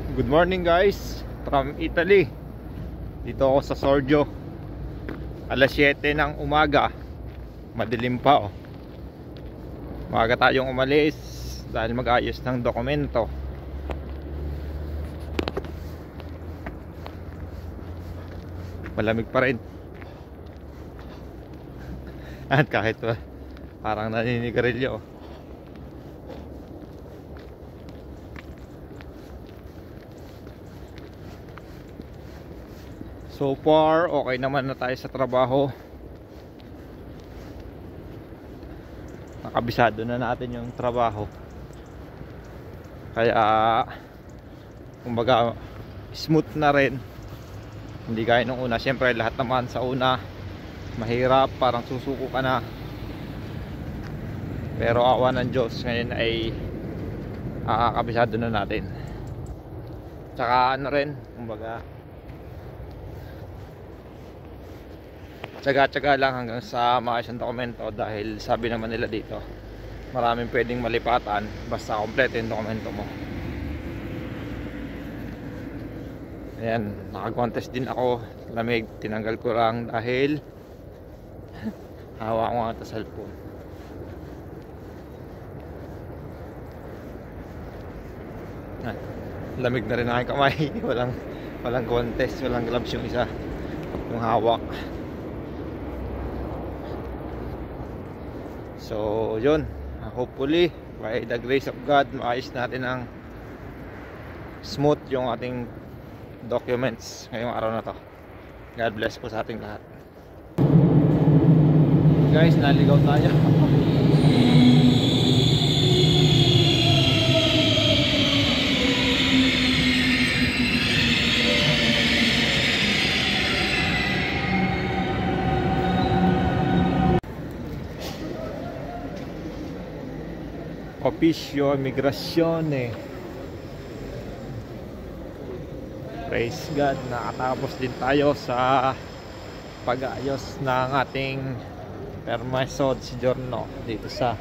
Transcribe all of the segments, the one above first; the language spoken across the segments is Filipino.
Good morning guys from Italy. Dito ako sa Sorgio. Alas 7 ng umaga. Madilim pa oh. Maaga tayong umalis dahil mag-ayos ng dokumento. Malamig pa rin. At kahit parang naninigarilyo oh. So far, okay naman na tayo sa trabaho. Nakabisado na natin yung trabaho. Kaya, kumbaga, smooth na rin. Hindi gaya nung una. Siyempre, lahat naman sa una, mahirap, parang susuko ka na. Pero awa ng Diyos, ngayon ay kabisado na natin. Tsaka ano rin, kumbaga, tsaga-tsaga lang hanggang sa maayos ang dokumento dahil sabi naman nila dito maraming pwedeng malipatan basta kompleto yung dokumento mo. Ayan, naka-contest din ako. Lamig, tinanggal ko lang dahil hawa ko nga ito sa cellphone. Lamig na rin aking kamay. walang contest, walang gloves yung isa, yung hawak. So yun, hopefully by the grace of God maayos natin ang smooth yung ating documents ngayong araw na to. God bless po sa ating lahat. Guys, naligaw tayo. Officio Migrazione. Praise God, nakatapos din tayo sa pag-ayos ng ating permesso di soggiorno dito sa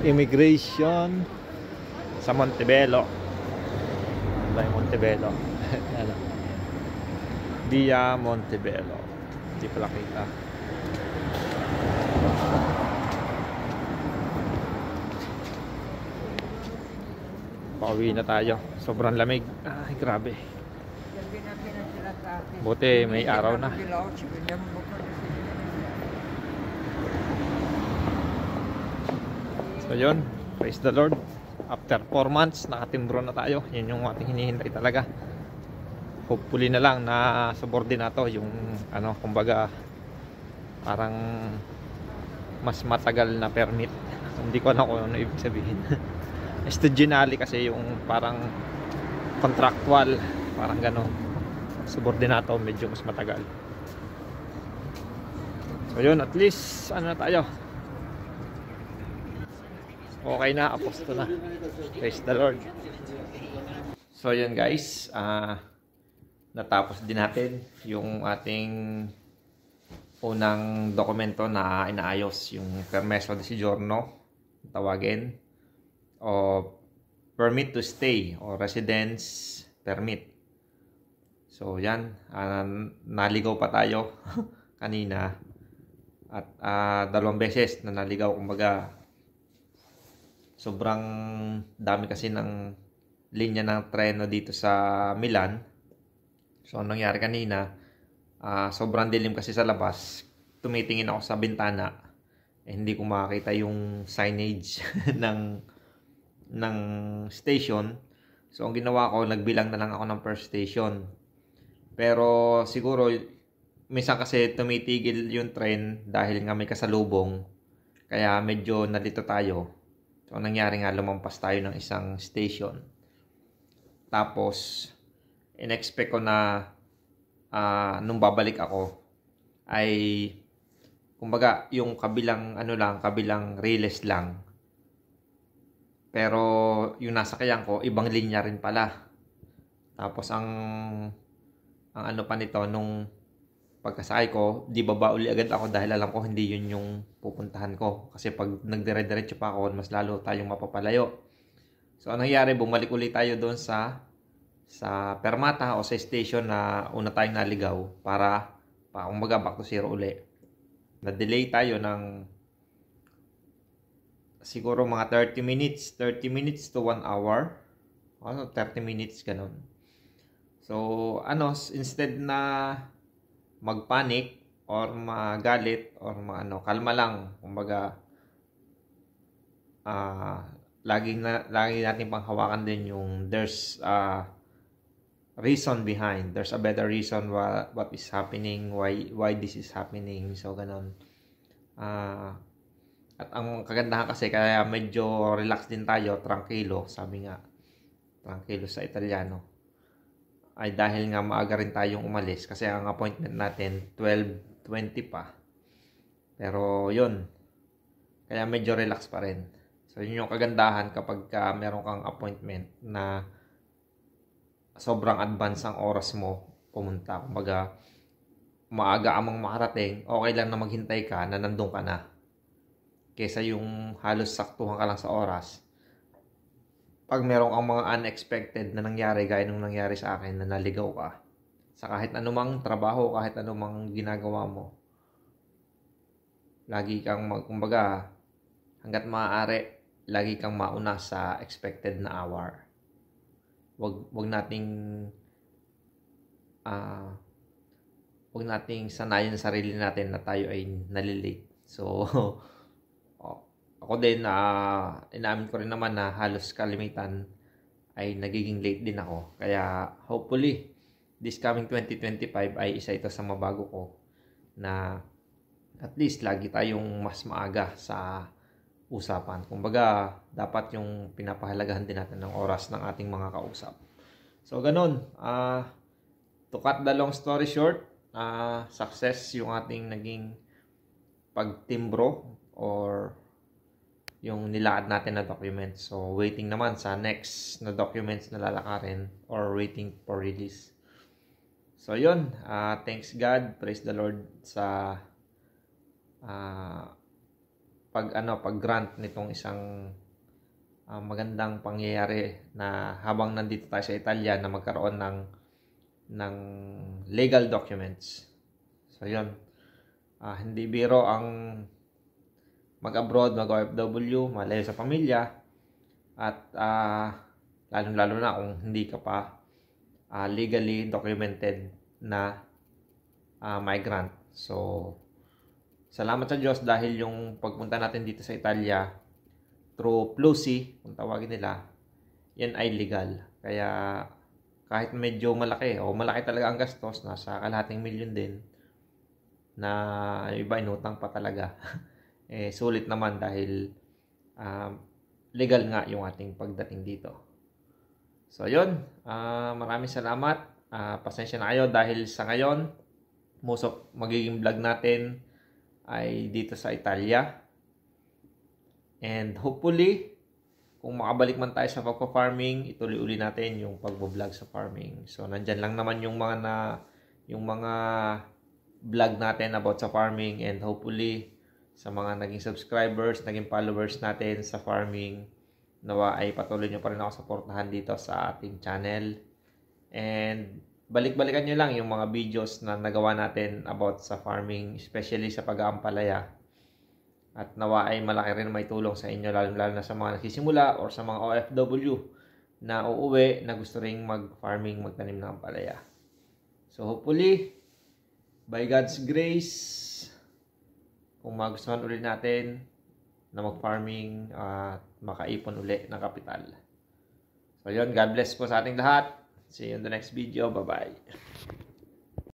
immigration sa Montebello. By Montebello. Via Montebello. Hindi pala kita. Pauwi na tayo. Sobrang lamig. Ay, grabe. Buti may araw na. So yun, praise the Lord. After 4 months, nakatimbro na tayo. Yun yung ating hinihintay talaga. Hopefully na lang na subordinato yung ano, kumbaga parang mas matagal na permit. Hindi ko alam kung ano ibig sabihin. Estudyonali kasi yung parang contractual, parang gano'n. Subordinato medyo mas matagal. So yun, at least ano na tayo, okay na, aposto na. Praise the Lord. So yun guys, natapos din natin yung ating unang dokumento na inaayos, yung permesso di soggiorno tawagin, o permit to stay o residence permit. So yan, naligaw pa tayo kanina at 2 beses na naligaw. Kumbaga sobrang dami kasi ng linya ng treno dito sa Milan. So anong nangyari kanina, sobrang dilim kasi sa labas. Tumitingin ako sa bintana, hindi ko makakita yung signage ng station. So ang ginawa ko, nagbilang na lang ako ng per station. Pero siguro minsan kasi tumitigil yung train dahil nga may kasalubong, kaya medyo nalito tayo. So ang nangyari nga, lumampas tayo ng isang station. Tapos in-expect ko na nung babalik ako ay kumbaga yung kabilang kabilang riles lang. Pero yung nasakyan ko, ibang linya rin pala. Tapos ang ano pa nito, nung pagkasakay ko, di baba uli agad ako dahil alam ko hindi yun yung pupuntahan ko. Kasi pag nagdire-diretso pa ako, mas lalo tayong mapapalayo. So anong nangyari, bumalik ulit tayo doon sa sa permata o sa station na una tayong naligaw para kumbaga back to zero uli. Na-delay tayo ng siguro mga 30 minutes to 1 hour. 30 minutes ganun. So, instead na magpanic or magalit or kalma lang. Kumbaga, lagi natin panghawakan din yung there's a reason behind. There's a better reason what is happening, why this is happening. So, ganun. At ang kagandahan kasi, kaya medyo relax din tayo, tranquilo, sabi nga. Tranquilo sa Italiano. Ay dahil nga maaga rin tayong umalis kasi ang appointment natin 12:20 pa. Pero yun, kaya medyo relax pa rin. So yun yung kagandahan kapag meron kang appointment na sobrang advance ang oras mo pumunta. Kumbaga, maaga amang makarating, okay lang na maghintay ka na nandun ka na. Kesa yung halos saktuhan ka lang sa oras. Pag meron kang mga unexpected na nangyari, gaya nung nangyari sa akin na naligaw ka, sa kahit anumang trabaho, kahit anumang ginagawa mo, lagi kang kumbaga, hanggat maaari, lagi kang mauna sa expected na hour. Wag nating sanayin sa sarili natin na tayo ay nalilate. So, ako din, inaamin ko rin naman na halos kalimitan ay nagiging late din ako. Kaya hopefully, this coming 2025 ay isa ito sa mabago ko na at least lagi tayong mas maaga sa usapan. Kumbaga, dapat yung pinapahalagahan din natin ng oras ng ating mga kausap. So, ganun. To cut the long story short, success yung ating naging pagtimbro or yung nilakad natin na documents. So, waiting naman sa next na documents na lalakarin or waiting for release. So, yun. Thanks God. Praise the Lord sa pag-grant nitong isang magandang pangyayari na habang nandito tayo sa Italia na magkaroon ng legal documents. So, yun. Hindi biro ang mag-abroad, mag-OFW, malayo sa pamilya, at lalong-lalo na kung hindi ka pa legally documented na migrant. So, salamat sa Diyos dahil yung pagpunta natin dito sa Italia through Plusi, kung tawagin nila, yan ay legal. Kaya kahit medyo malaki talaga ang gastos, nasa kalahating milyon din, na iba inutang pa talaga. Sulit naman dahil legal nga yung ating pagdating dito. So, yun. Maraming salamat. Pasensya na kayo dahil sa ngayon, most of magiging vlog natin ay dito sa Italia. And hopefully, kung makabalik man tayo sa pagpa-farming, ituloy-uli natin yung pagbo-vlog sa farming. So, nandyan lang naman yung mga vlog natin about sa farming, and hopefully, sa mga naging subscribers, naging followers natin sa farming, nawa ay patuloy nyo pa rin ako suportahan dito sa ating channel. And balik-balikan nyo lang yung mga videos na nagawa natin about sa farming, especially sa pag-aampalaya. At nawa ay malaki rin may tulong sa inyo, lalo na sa mga nagsisimula or sa mga OFW na uuwi na gusto ring mag-farming, magtanim ng ampalaya. So hopefully, by God's grace, kung magustuhan ulit natin na mag-farming at makaipon ulit ng kapital. So yun, God bless po sa ating lahat. See you in the next video. Bye-bye.